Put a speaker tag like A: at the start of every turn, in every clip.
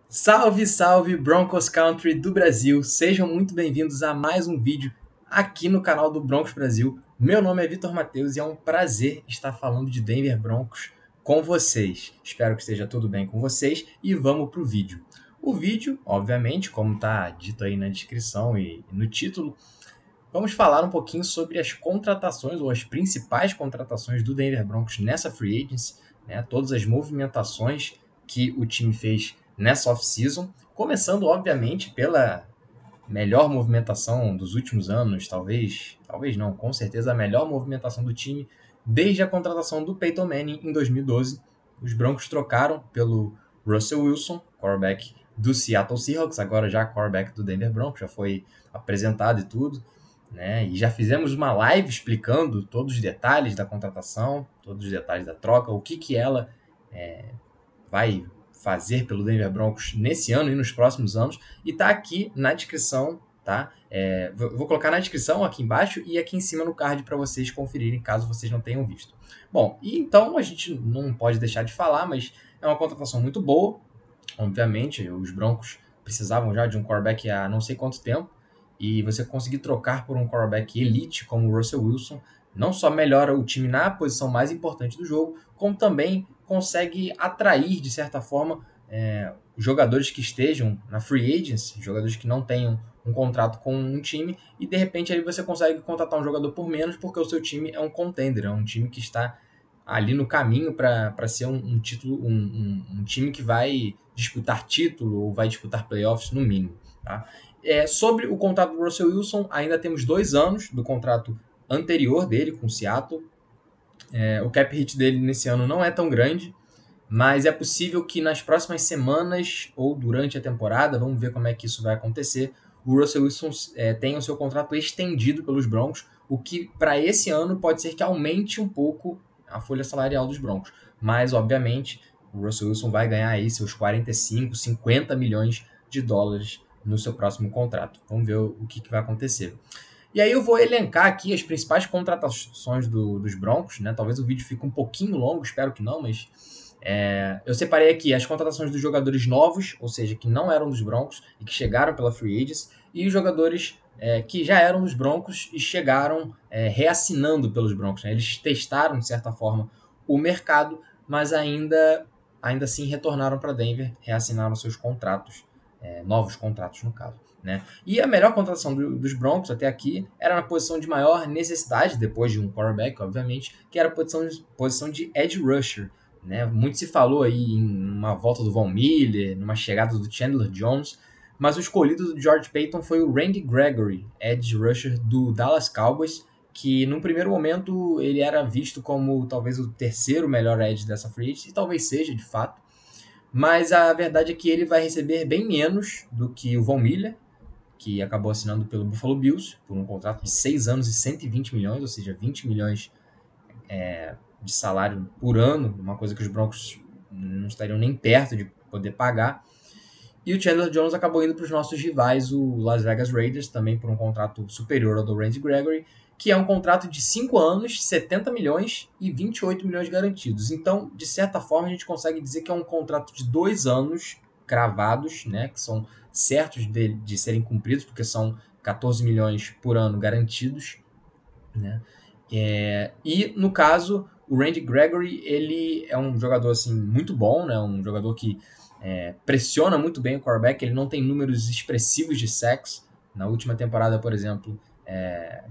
A: Salve, salve Broncos Country do Brasil! Sejam muito bem-vindos a mais um vídeo aqui no canal do Broncos Brasil. Meu nome é Vitor Matheus e é um prazer estar falando de Denver Broncos com vocês. Espero que esteja tudo bem com vocês e vamos para o vídeo. O vídeo, obviamente, como está dito aí na descrição e no título, vamos falar um pouquinho sobre as contratações ou as principais contratações do Denver Broncos nessa free agency, né? Todas as movimentações que o time fez nessa off-season, começando obviamente pela melhor movimentação dos últimos anos, talvez não, com certeza a melhor movimentação do time desde a contratação do Peyton Manning em 2012. Os Broncos trocaram pelo Russell Wilson, quarterback do Seattle Seahawks, agora já quarterback do Denver Broncos, já foi apresentado e tudo, né? E já fizemos uma live explicando todos os detalhes da contratação, todos os detalhes da troca, o que ela vai fazer pelo Denver Broncos nesse ano e nos próximos anos, e tá aqui na descrição, tá? Vou colocar na descrição aqui embaixo e aqui em cima no card para vocês conferirem, caso vocês não tenham visto. Bom, e então a gente não pode deixar de falar, mas é uma contratação muito boa, obviamente, os Broncos precisavam já de um quarterback há não sei quanto tempo, e você conseguir trocar por um quarterback elite como o Russell Wilson, não só melhora o time na posição mais importante do jogo, como também consegue atrair, de certa forma, jogadores que estejam na free agency, jogadores que não tenham um contrato com um time, e de repente aí você consegue contratar um jogador por menos, porque o seu time é um contender, é um time que está ali no caminho para ser um time que vai disputar título ou vai disputar playoffs no mínimo. Tá? Sobre o contrato do Russell Wilson, ainda temos 2 anos do contrato anterior dele com o Seattle. O cap hit dele nesse ano não é tão grande, mas é possível que nas próximas semanas ou durante a temporada, vamos ver como é que isso vai acontecer, o Russell Wilson tenha o seu contrato estendido pelos Broncos, o que para esse ano pode ser que aumente um pouco a folha salarial dos Broncos. Mas, obviamente, o Russell Wilson vai ganhar aí seus 45, 50 milhões de dólares no seu próximo contrato. Vamos ver o que vai acontecer. E aí eu vou elencar aqui as principais contratações dos Broncos, né? Talvez o vídeo fique um pouquinho longo, espero que não, mas eu separei aqui as contratações dos jogadores novos, ou seja, que não eram dos Broncos e que chegaram pela Free Agents, e os jogadores que já eram dos Broncos e chegaram reassinando pelos Broncos. Né? Eles testaram, de certa forma, o mercado, mas ainda assim retornaram para Denver, reassinaram seus contratos, novos contratos no caso. Né? E a melhor contratação dos Broncos até aqui era na posição de maior necessidade, depois de um quarterback, obviamente, que era a posição de edge rusher. Né? Muito se falou aí em uma volta do Von Miller, numa chegada do Chandler Jones, mas o escolhido do George Paton foi o Randy Gregory, edge rusher do Dallas Cowboys, que num primeiro momento ele era visto como talvez o terceiro melhor edge dessa free agency, e talvez seja de fato, mas a verdade é que ele vai receber bem menos do que o Von Miller, que acabou assinando pelo Buffalo Bills por um contrato de 6 anos e 120 milhões, ou seja, 20 milhões de salário por ano, uma coisa que os Broncos não estariam nem perto de poder pagar. E o Chandler Jones acabou indo para os nossos rivais, o Las Vegas Raiders, também por um contrato superior ao do Randy Gregory, que é um contrato de 5 anos, 70 milhões e 28 milhões garantidos. Então, de certa forma, a gente consegue dizer que é um contrato de 2 anos cravados, né, que são certos de serem cumpridos, porque são 14 milhões por ano garantidos. Né? E no caso, o Randy Gregory, ele é um jogador assim, muito bom, né? Um jogador que pressiona muito bem o quarterback, ele não tem números expressivos de sacks. Na última temporada, por exemplo,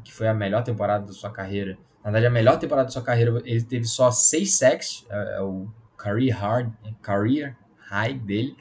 A: que foi a melhor temporada da sua carreira, na verdade a melhor temporada da sua carreira, ele teve só 6 sacks, é o career high dele,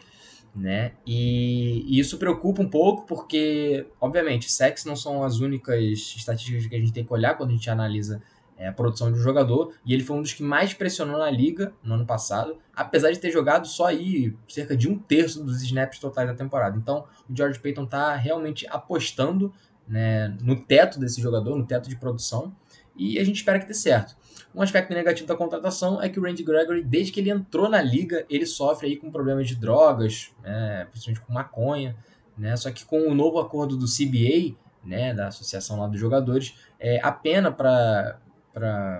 A: né? E isso preocupa um pouco porque, obviamente, sacks não são as únicas estatísticas que a gente tem que olhar quando a gente analisa a produção de um jogador, e ele foi um dos que mais pressionou na liga no ano passado, apesar de ter jogado só aí cerca de 1/3 dos snaps totais da temporada. Então, o George Paton está realmente apostando, né, no teto desse jogador, no teto de produção, e a gente espera que dê certo. Um aspecto negativo da contratação é que o Randy Gregory, desde que ele entrou na liga, ele sofre aí com problemas de drogas, né, principalmente com maconha, né, só que com o novo acordo do CBA, né, da Associação lá dos Jogadores, a pena para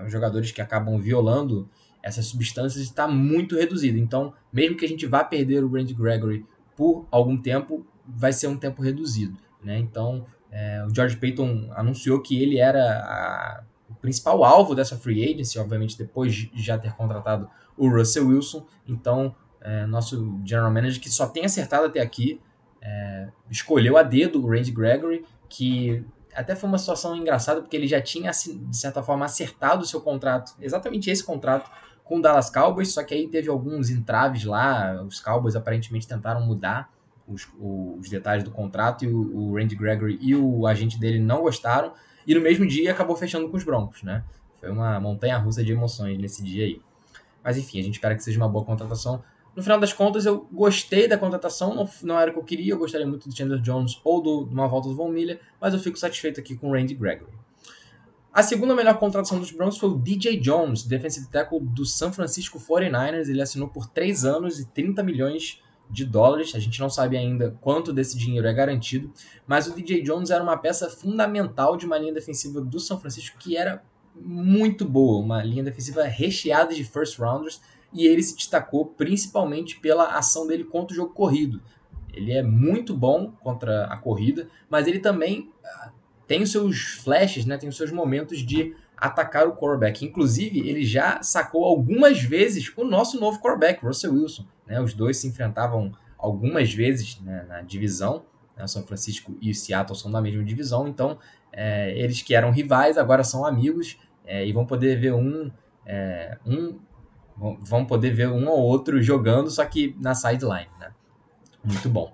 A: jogadores que acabam violando essas substâncias está muito reduzida. Então, mesmo que a gente vá perder o Randy Gregory por algum tempo vai ser um tempo reduzido, né? Então, o George Paton anunciou que ele era o principal alvo dessa free agency, obviamente depois de já ter contratado o Russell Wilson. Então, nosso general manager, que só tem acertado até aqui, escolheu a dedo o Randy Gregory, que até foi uma situação engraçada, porque ele já tinha, de certa forma, acertado o seu contrato, exatamente esse contrato, com o Dallas Cowboys, só que aí teve alguns entraves lá, os Cowboys aparentemente tentaram mudar os detalhes do contrato, e o Randy Gregory e o agente dele não gostaram, e no mesmo dia acabou fechando com os Broncos, né? Foi uma montanha-russa de emoções nesse dia aí. Mas enfim, a gente espera que seja uma boa contratação. No final das contas, eu gostei da contratação, não era o que eu queria, eu gostaria muito do Chandler Jones ou de uma volta do Von Miller, mas eu fico satisfeito aqui com o Randy Gregory. A segunda melhor contratação dos Broncos foi o DJ Jones, defensive tackle do San Francisco 49ers. Ele assinou por 3 anos e 30 milhões de dólares. A gente não sabe ainda quanto desse dinheiro é garantido, mas o DJ Jones era uma peça fundamental de uma linha defensiva do São Francisco que era muito boa, uma linha defensiva recheada de first rounders, e ele se destacou principalmente pela ação dele contra o jogo corrido. Ele é muito bom contra a corrida, mas ele também tem os seus flashes, né? Tem os seus momentos de atacar o quarterback. Inclusive, ele já sacou algumas vezes o nosso novo quarterback, Russell Wilson, né? Os dois se enfrentavam algumas vezes, né, na divisão. Né? São Francisco e o Seattle são da mesma divisão, então eles que eram rivais agora são amigos, e vão poder ver vão poder ver um ou outro jogando, só que na sideline, né? Muito bom.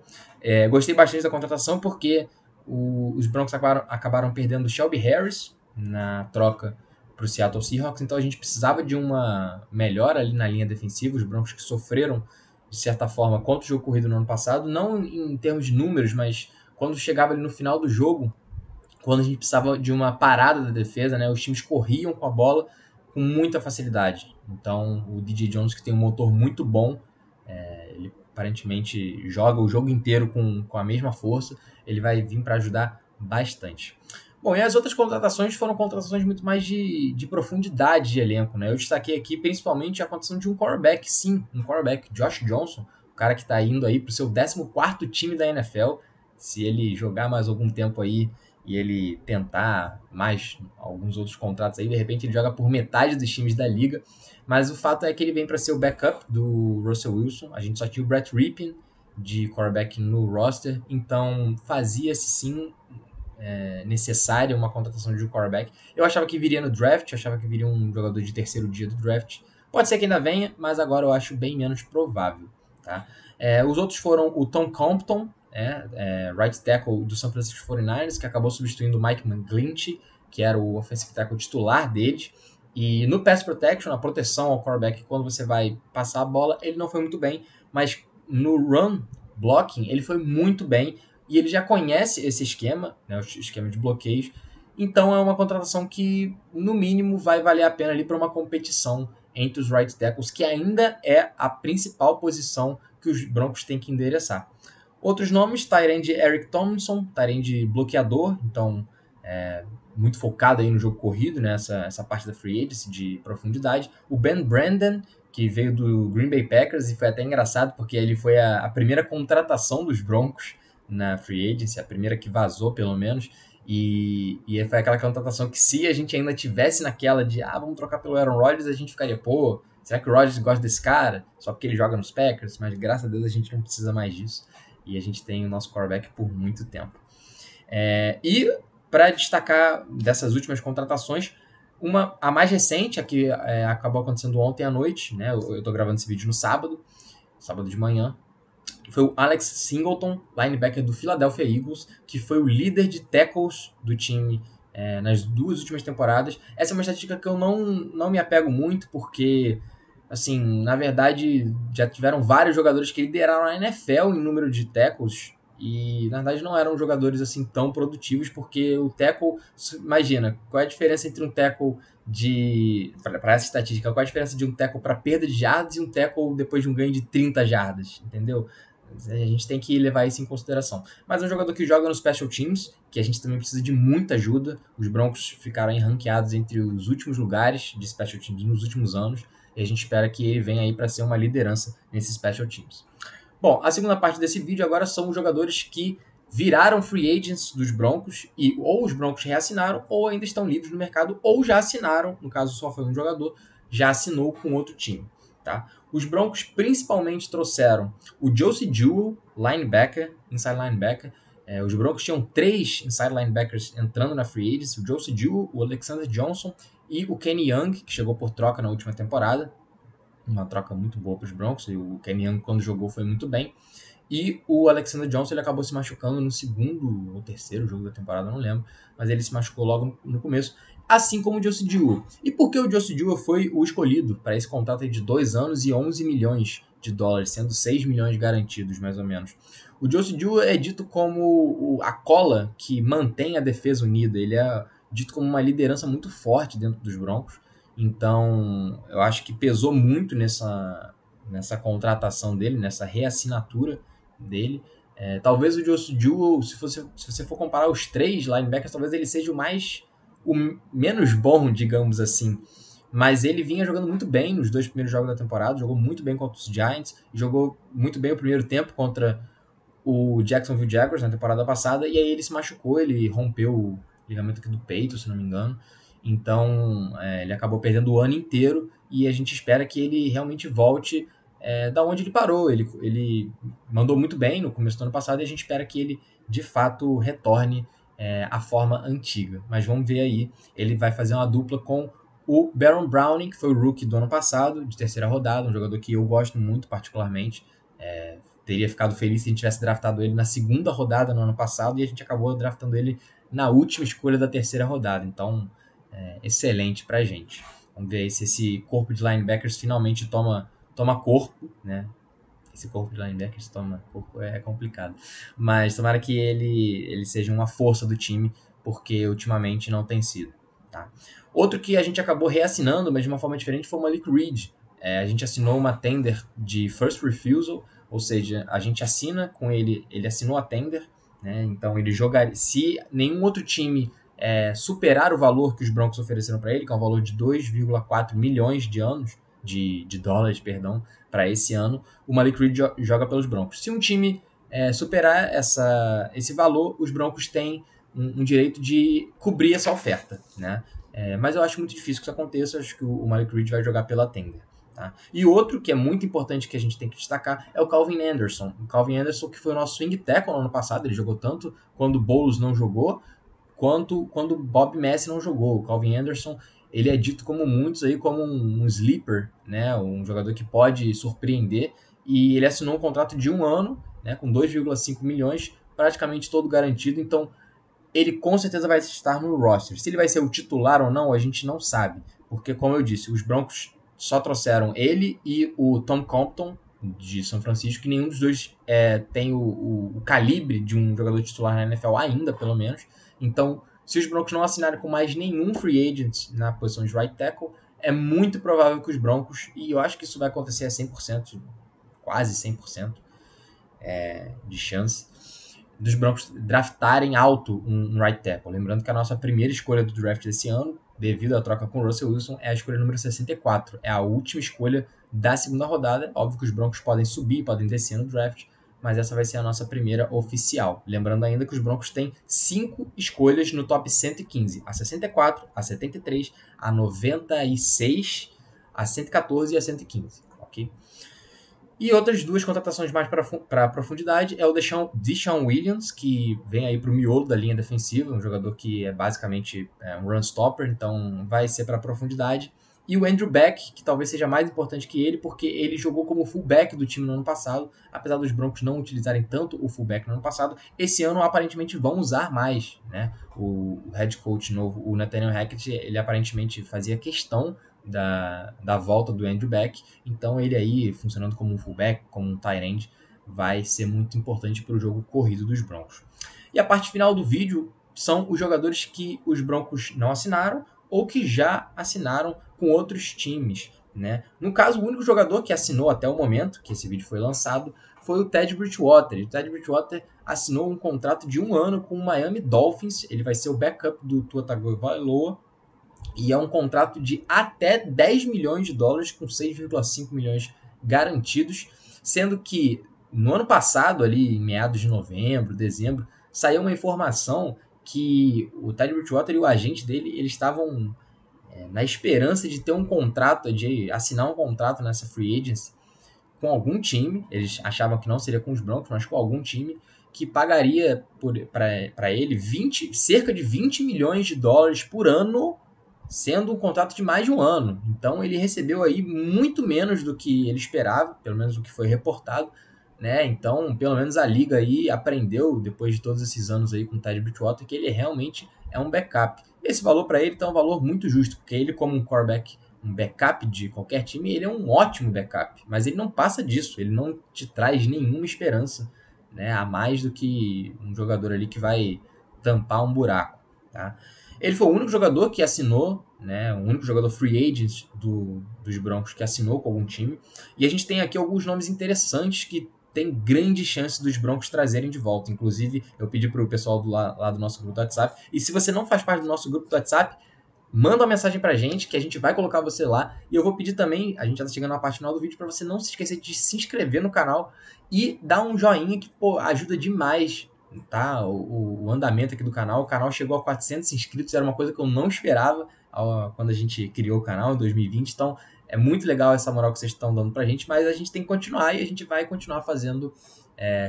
A: Gostei bastante da contratação porque os Broncos acabaram perdendo o Shelby Harris na troca para o Seattle Seahawks, então a gente precisava de uma melhora ali na linha defensiva. Os Broncos que sofreram, de certa forma, contra o jogo corrido no ano passado, não em termos de números, mas quando chegava ali no final do jogo, quando a gente precisava de uma parada da defesa, né, os times corriam com a bola com muita facilidade. Então o DJ Jones, que tem um motor muito bom, ele aparentemente joga o jogo inteiro com a mesma força, ele vai vir para ajudar bastante. Bom, e as outras contratações foram contratações muito mais de profundidade de elenco, né? Eu destaquei aqui principalmente a contratação de um quarterback, sim, um quarterback, Josh Johnson, o cara que está indo aí para o seu 14º time da NFL. Se ele jogar mais algum tempo aí e ele tentar mais alguns outros contratos aí, de repente ele joga por metade dos times da liga. Mas o fato é que ele vem para ser o backup do Russell Wilson. A gente só tinha o Brett Rypien de quarterback no roster, então fazia-se sim necessária uma contratação de um quarterback. Eu achava que viria no draft, eu achava que viria um jogador de terceiro dia do draft. Pode ser que ainda venha, mas agora eu acho bem menos provável. Tá? Os outros foram o Tom Compton, right tackle do San Francisco 49ers, que acabou substituindo o Mike McGlinchey, que era o offensive tackle titular deles. E no pass protection, a proteção ao quarterback quando você vai passar a bola, ele não foi muito bem, mas no run blocking ele foi muito bem, e ele já conhece esse esquema, né, o esquema de bloqueios. Então é uma contratação que, no mínimo, vai valer a pena ali para uma competição entre os right tackles, que ainda é a principal posição que os Broncos têm que endereçar. Outros nomes, Tyrande Eric Thompson, Tyrande bloqueador, então muito focado aí no jogo corrido, né, essa parte da free agency de profundidade. O Ben Brandon, que veio do Green Bay Packers, e foi até engraçado porque ele foi a primeira contratação dos Broncos na free agency, a primeira que vazou pelo menos, e foi aquela contratação que, se a gente ainda tivesse naquela de vamos trocar pelo Aaron Rodgers, a gente ficaria, pô, será que o Rodgers gosta desse cara? Só porque ele joga nos Packers? Mas graças a Deus a gente não precisa mais disso, e a gente tem o nosso quarterback por muito tempo. E para destacar dessas últimas contratações, a mais recente, a que acabou acontecendo ontem à noite, né? Eu estou gravando esse vídeo no sábado de manhã, foi o Alex Singleton, linebacker do Philadelphia Eagles, que foi o líder de tackles do time nas 2 últimas temporadas. Essa é uma estatística que eu não me apego muito, porque, assim, na verdade, já tiveram vários jogadores que lideraram a NFL em número de tackles, e na verdade não eram jogadores assim tão produtivos, porque o tackle, imagina, qual é a diferença entre um tackle para essa estatística, qual é a diferença de um tackle para perda de jardas e um tackle depois de um ganho de 30 jardas, entendeu? A gente tem que levar isso em consideração. Mas é um jogador que joga no Special Teams, que a gente também precisa de muita ajuda. Os Broncos ficaram ranqueados entre os últimos lugares de Special Teams nos últimos anos, e a gente espera que ele venha aí para ser uma liderança nesses Special Teams. Bom, a segunda parte desse vídeo agora são os jogadores que viraram free agents dos Broncos e ou os Broncos reassinaram ou ainda estão livres no mercado ou já assinaram, no caso só foi um jogador, já assinou com outro time. Tá? Os Broncos principalmente trouxeram o Josey Jewell, linebacker, inside linebacker. Os Broncos tinham 3 inside linebackers entrando na free agency, o Josey Jewell, o Alexander Johnson e o Kenny Young, que chegou por troca na última temporada. Uma troca muito boa para os Broncos, e o Kenny Young, quando jogou, foi muito bem. E o Alexander Johnson ele acabou se machucando no segundo ou terceiro jogo da temporada, não lembro, mas ele se machucou logo no começo, assim como o Josey Jewell. E por que o Josey Jewell foi o escolhido para esse contrato de 2 anos e 11 milhões de dólares, sendo 6 milhões garantidos, mais ou menos? O Josey Jewell é dito como a cola que mantém a defesa unida, ele é dito como uma liderança muito forte dentro dos Broncos, então eu acho que pesou muito nessa contratação dele, nessa reassinatura dele. Talvez o Josey Jewell, se você for comparar os 3 linebackers, talvez ele seja o menos bom, digamos assim. Mas ele vinha jogando muito bem nos 2 primeiros jogos da temporada, jogou muito bem contra os Giants, jogou muito bem o primeiro tempo contra o Jacksonville Jaguars na temporada passada, e aí ele se machucou, ele rompeu o ligamento aqui do peito, se não me engano. Então, ele acabou perdendo o ano inteiro e a gente espera que ele realmente volte da onde ele parou. Ele mandou muito bem no começo do ano passado e a gente espera que ele, de fato, retorne à forma antiga. Mas vamos ver aí. Ele vai fazer uma dupla com o Baron Browning, que foi o rookie do ano passado, de terceira rodada, um jogador que eu gosto muito particularmente. Teria ficado feliz se a gente tivesse draftado ele na segunda rodada no ano passado e a gente acabou draftando ele na última escolha da terceira rodada. Então, excelente pra gente. Vamos ver aí se esse corpo de linebackers finalmente toma corpo, né? Esse corpo de linebackers toma corpo é complicado. Mas tomara que ele seja uma força do time, porque ultimamente não tem sido. Tá? Outro que a gente acabou reassinando, mas de uma forma diferente, foi o Malik Reed. A gente assinou uma tender de first refusal, ou seja, a gente assina com ele assinou a tender, né? Então ele jogaria. Se nenhum outro time superar o valor que os Broncos ofereceram para ele, que é um valor de 2,4 milhões de dólares, perdão, para esse ano, o Malik Reed joga pelos Broncos. Se um time superar esse valor, os Broncos têm um direito de cobrir essa oferta, né? Mas eu acho muito difícil que isso aconteça, acho que o Malik Reed vai jogar pela tender. Tá? E outro que é muito importante que a gente tem que destacar é o Calvin Anderson. O Calvin Anderson, que foi o nosso swing tackle no ano passado, ele jogou tanto quando o Bowles não jogou, quanto quando o Bob Messi não jogou. O Calvin Anderson, ele é dito como muitos aí como um sleeper, né? Um jogador que pode surpreender, e ele assinou um contrato de 1 ano, né? Com 2,5 milhões, praticamente todo garantido, então ele com certeza vai estar no roster. Se ele vai ser o titular ou não, a gente não sabe, porque como eu disse, os Broncos só trouxeram ele e o Tom Compton de São Francisco, que nenhum dos dois tem o calibre de um jogador titular na NFL ainda, pelo menos. Então, se os Broncos não assinarem com mais nenhum free agent na posição de right tackle, é muito provável que os Broncos, e eu acho que isso vai acontecer a 100%, quase 100% de chance, dos Broncos draftarem alto um right tackle. Lembrando que a nossa primeira escolha do draft desse ano, devido à troca com o Russell Wilson, é a escolha número 64. É a última escolha da segunda rodada. Óbvio que os Broncos podem subir, podem descer no draft, mas essa vai ser a nossa primeira oficial. Lembrando ainda que os Broncos têm 5 escolhas no top 115. A 64, a 73, a 96, a 114 e a 115. Ok? E outras 2 contratações mais para profundidade é o Deshaun Williams, que vem aí para o miolo da linha defensiva, um jogador que é basicamente um run stopper, então vai ser para profundidade. E o Andrew Beck, que talvez seja mais importante que ele, porque ele jogou como fullback do time no ano passado, apesar dos Broncos não utilizarem tanto o fullback no ano passado, esse ano aparentemente vão usar mais, né? O head coach novo, o Nathaniel Hackett, ele aparentemente fazia questão da volta do Andrew Beck, então ele aí funcionando como um fullback, como um tight end, vai ser muito importante para o jogo corrido dos Broncos. E a parte final do vídeo são os jogadores que os Broncos não assinaram ou que já assinaram com outros times, né? No caso, o único jogador que assinou até o momento que esse vídeo foi lançado foi o Teddy Bridgewater. E o Teddy Bridgewater assinou um contrato de 1 ano com o Miami Dolphins. Ele vai ser o backup do Tua Tagovailoa, e é um contrato de até 10 milhões de dólares com 6,5 milhões garantidos, sendo que no ano passado, ali em meados de novembro, dezembro, saiu uma informação que o Teddy Bridgewater e o agente dele, eles estavam na esperança de ter um contrato, de assinar um contrato nessa free agency com algum time. Eles achavam que não seria com os Broncos, mas com algum time que pagaria para ele cerca de 20 milhões de dólares por ano, sendo um contrato de mais de um ano. Então ele recebeu aí muito menos do que ele esperava, pelo menos o que foi reportado, né? Então, pelo menos a liga aí aprendeu, depois de todos esses anos aí com o Teddy Bridgewater, que ele realmente é um backup. Esse valor para ele tá um valor muito justo, porque ele, como um quarterback, um backup de qualquer time, ele é um ótimo backup, mas ele não passa disso, ele não te traz nenhuma esperança, né, a mais do que um jogador ali que vai tampar um buraco, tá? Ele foi o único jogador que assinou, né, o único jogador free agent dos Broncos que assinou com algum time, e a gente tem aqui alguns nomes interessantes que tem grande chance dos Broncos trazerem de volta. Inclusive, eu pedi para o pessoal lá do nosso grupo do WhatsApp, e se você não faz parte do nosso grupo do WhatsApp, manda uma mensagem pra gente, que a gente vai colocar você lá. E eu vou pedir também, a gente já tá chegando na parte final do vídeo, para você não se esquecer de se inscrever no canal e dar um joinha que, pô, ajuda demais, tá? O andamento aqui do canal. O canal chegou a 400 inscritos, era uma coisa que eu não esperava quando a gente criou o canal em 2020. Então, é muito legal essa moral que vocês estão dando pra gente, mas a gente tem que continuar e a gente vai continuar fazendo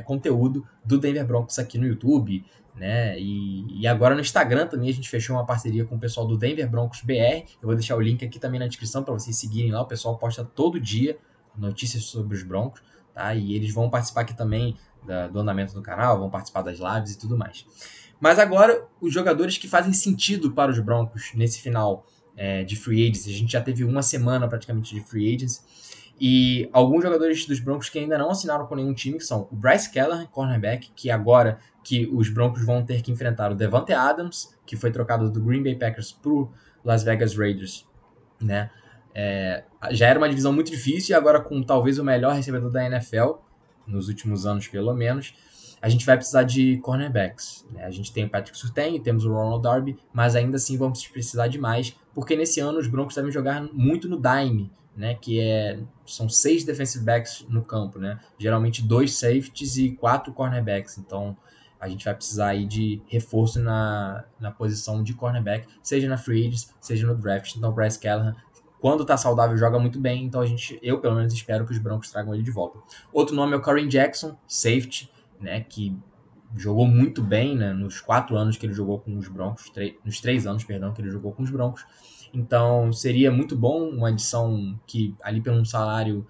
A: conteúdo do Denver Broncos aqui no YouTube, né? E agora no Instagram também a gente fechou uma parceria com o pessoal do Denver Broncos BR. Eu vou deixar o link aqui também na descrição para vocês seguirem lá. O pessoal posta todo dia notícias sobre os Broncos, tá? E eles vão participar aqui também do andamento do canal, vão participar das lives e tudo mais. Mas agora, os jogadores que fazem sentido para os Broncos nesse final de free agency. A gente já teve uma semana praticamente de free agency. E alguns jogadores dos Broncos que ainda não assinaram com nenhum time, que são o Bryce Callahan, cornerback, que agora que os Broncos vão ter que enfrentar o Davante Adams, que foi trocado do Green Bay Packers para o Las Vegas Raiders, né? Já era uma divisão muito difícil e agora com talvez o melhor recebedor da NFL, nos últimos anos pelo menos, a gente vai precisar de cornerbacks, né? A gente tem o Patrick Surtain, temos o Ronald Darby, mas ainda assim vamos precisar de mais, porque nesse ano os Broncos devem jogar muito no dime, né? São 6 defensive backs no campo, né? Geralmente 2 safeties e 4 cornerbacks, então a gente vai precisar aí de reforço na posição de cornerback, seja na free agency, seja no draft. Então o Bryce Callahan, quando tá saudável, joga muito bem, então eu pelo menos espero que os Broncos tragam ele de volta. Outro nome é o Kareem Jackson, safety, né, que jogou muito bem, né, nos 4 anos que ele jogou com os Broncos, nos 3 anos, perdão, que ele jogou com os Broncos. Então seria muito bom, uma adição que ali por um salário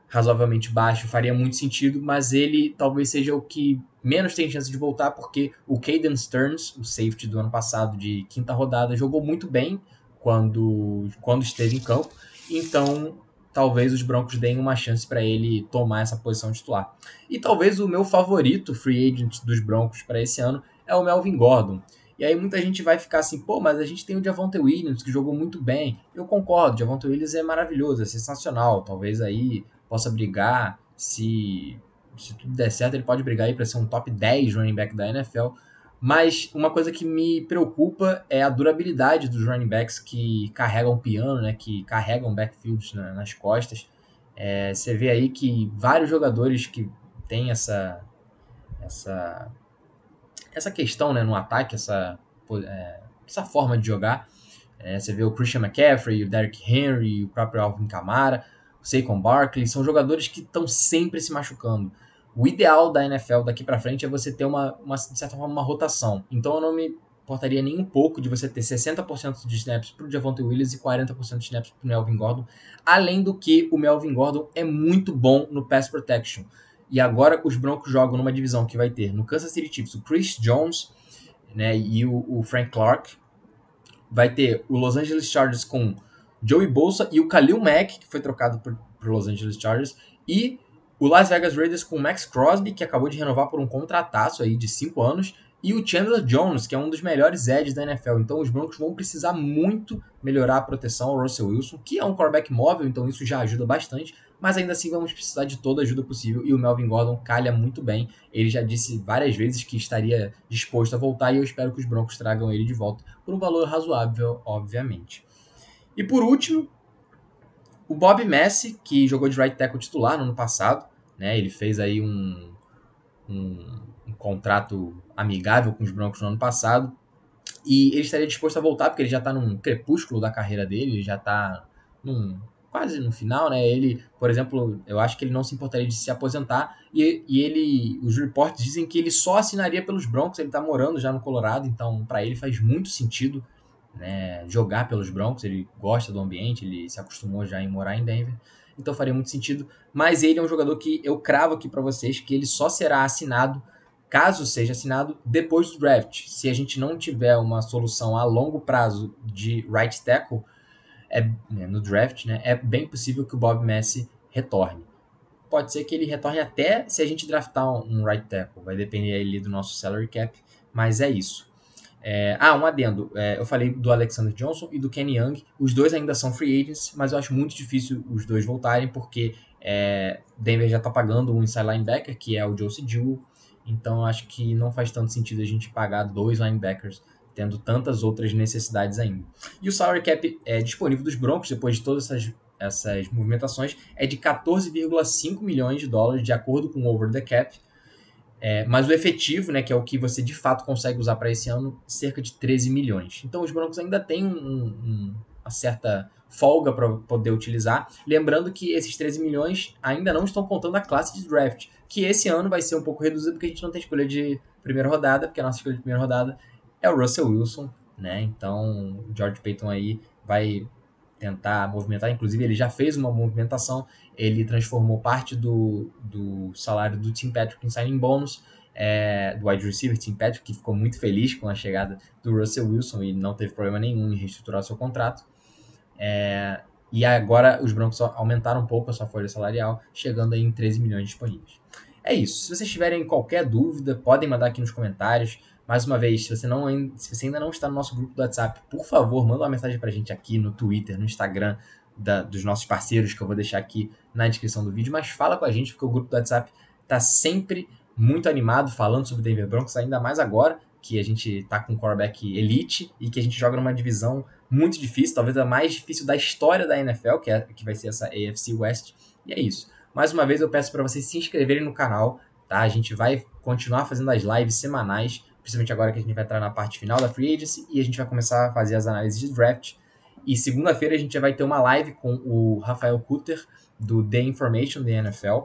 A: razoavelmente baixo faria muito sentido, mas ele talvez seja o que menos tem chance de voltar, porque o Caden Stearns, o safety do ano passado de quinta rodada, jogou muito bem quando esteve em campo, então talvez os Broncos deem uma chance para ele tomar essa posição titular. E talvez o meu favorito free agent dos Broncos para esse ano é o Melvin Gordon. E aí muita gente vai ficar assim, pô, mas a gente tem o Javonte Williams, que jogou muito bem. Eu concordo, o Javonte Williams é maravilhoso, é sensacional. Talvez aí possa brigar, se tudo der certo, ele pode brigar aí para ser um top 10 running back da NFL. Mas uma coisa que me preocupa é a durabilidade dos running backs que carregam piano, né, que carregam backfields nas costas. Você vê aí que vários jogadores que têm essa questão, né, no ataque, essa forma de jogar. Você vê o Christian McCaffrey, o Derrick Henry, o próprio Alvin Kamara, o Saquon Barkley, são jogadores que estão sempre se machucando. O ideal da NFL daqui para frente é você ter de certa forma, uma rotação. Então eu não me importaria nem um pouco de você ter 60% de snaps para o Javonte Williams e 40% de snaps para o Melvin Gordon. Além do que o Melvin Gordon é muito bom no pass protection. E agora os Broncos jogam numa divisão que vai ter no Kansas City Chiefs o Chris Jones, né, e o Frank Clark. Vai ter o Los Angeles Chargers com Joey Bosa e o Khalil Mack, que foi trocado por Los Angeles Chargers, e o Las Vegas Raiders com o Max Crosby, que acabou de renovar por um contrataço aí de 5 anos, e o Chandler Jones, que é um dos melhores edges da NFL. Então os Broncos vão precisar muito melhorar a proteção ao Russell Wilson, que é um quarterback móvel, então isso já ajuda bastante, mas ainda assim vamos precisar de toda a ajuda possível, e o Melvin Gordon calha muito bem. Ele já disse várias vezes que estaria disposto a voltar, e eu espero que os Broncos tragam ele de volta por um valor razoável, obviamente. E por último, o Bob Messi, que jogou de right tackle titular no ano passado, né? Ele fez aí um contrato amigável com os Broncos no ano passado, e ele estaria disposto a voltar, porque ele já está num crepúsculo da carreira dele, ele já está quase no final, né? Ele, por exemplo, eu acho que ele não se importaria de se aposentar, os reportes dizem que ele só assinaria pelos Broncos, ele está morando já no Colorado, então para ele faz muito sentido, né, jogar pelos Broncos, ele gosta do ambiente, ele se acostumou já em morar em Denver, então faria muito sentido, mas ele é um jogador que eu cravo aqui para vocês que ele só será assinado, caso seja assinado, depois do draft. Se a gente não tiver uma solução a longo prazo de right tackle no draft, né, é bem possível que o Bob Messi retorne. Pode ser que ele retorne até se a gente draftar um right tackle, vai depender ali do nosso salary cap, mas é isso. Um adendo. Eu falei do Alexander Johnson e do Kenny Young. Os dois ainda são free agents, mas eu acho muito difícil os dois voltarem, porque Denver já está pagando um inside linebacker, que é o Josie Jewell. Então eu acho que não faz tanto sentido a gente pagar 2 linebackers, tendo tantas outras necessidades ainda. E o salary cap disponível dos Broncos, depois de todas essas movimentações, é de 14,5 milhões de dólares, de acordo com o over the cap. Mas o efetivo, né, que é o que você de fato consegue usar para esse ano, cerca de 13 milhões. Então os Broncos ainda têm uma certa folga para poder utilizar. Lembrando que esses 13 milhões ainda não estão contando a classe de draft, que esse ano vai ser um pouco reduzido porque a gente não tem escolha de primeira rodada, porque a nossa escolha de primeira rodada é o Russell Wilson, né? Então o George Paton aí vai tentar movimentar, inclusive ele já fez uma movimentação, ele transformou parte do salário do Tim Patrick em signing bônus, do wide receiver Tim Patrick, que ficou muito feliz com a chegada do Russell Wilson e não teve problema nenhum em reestruturar seu contrato. E agora os Broncos aumentaram um pouco a sua folha salarial, chegando aí em 13 milhões disponíveis. É isso. Se vocês tiverem qualquer dúvida, podem mandar aqui nos comentários. Mais uma vez, se você ainda não está no nosso grupo do WhatsApp, por favor, manda uma mensagem pra gente aqui no Twitter, no Instagram dos nossos parceiros, que eu vou deixar aqui na descrição do vídeo. Mas fala com a gente, porque o grupo do WhatsApp está sempre muito animado, falando sobre o Denver Broncos, ainda mais agora que a gente tá com um quarterback elite e que a gente joga numa divisão muito difícil, talvez a mais difícil da história da NFL, que vai ser essa AFC West. E é isso. Mais uma vez eu peço para vocês se inscreverem no canal, tá? A gente vai continuar fazendo as lives semanais, principalmente agora que a gente vai entrar na parte final da Free Agency e a gente vai começar a fazer as análises de draft. E segunda-feira a gente já vai ter uma live com o Rafael Kutter, do The Information da NFL.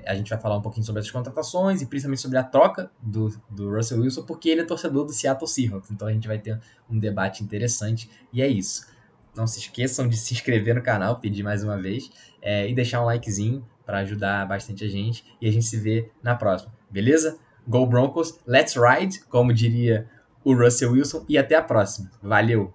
A: A gente vai falar um pouquinho sobre as contratações e principalmente sobre a troca do Russell Wilson, porque ele é torcedor do Seattle Seahawks, então a gente vai ter um debate interessante, e é isso. Não se esqueçam de se inscrever no canal, pedir mais uma vez, e deixar um likezinho para ajudar bastante a gente, e a gente se vê na próxima, beleza? Go Broncos, let's ride, como diria o Russell Wilson, e até a próxima. Valeu!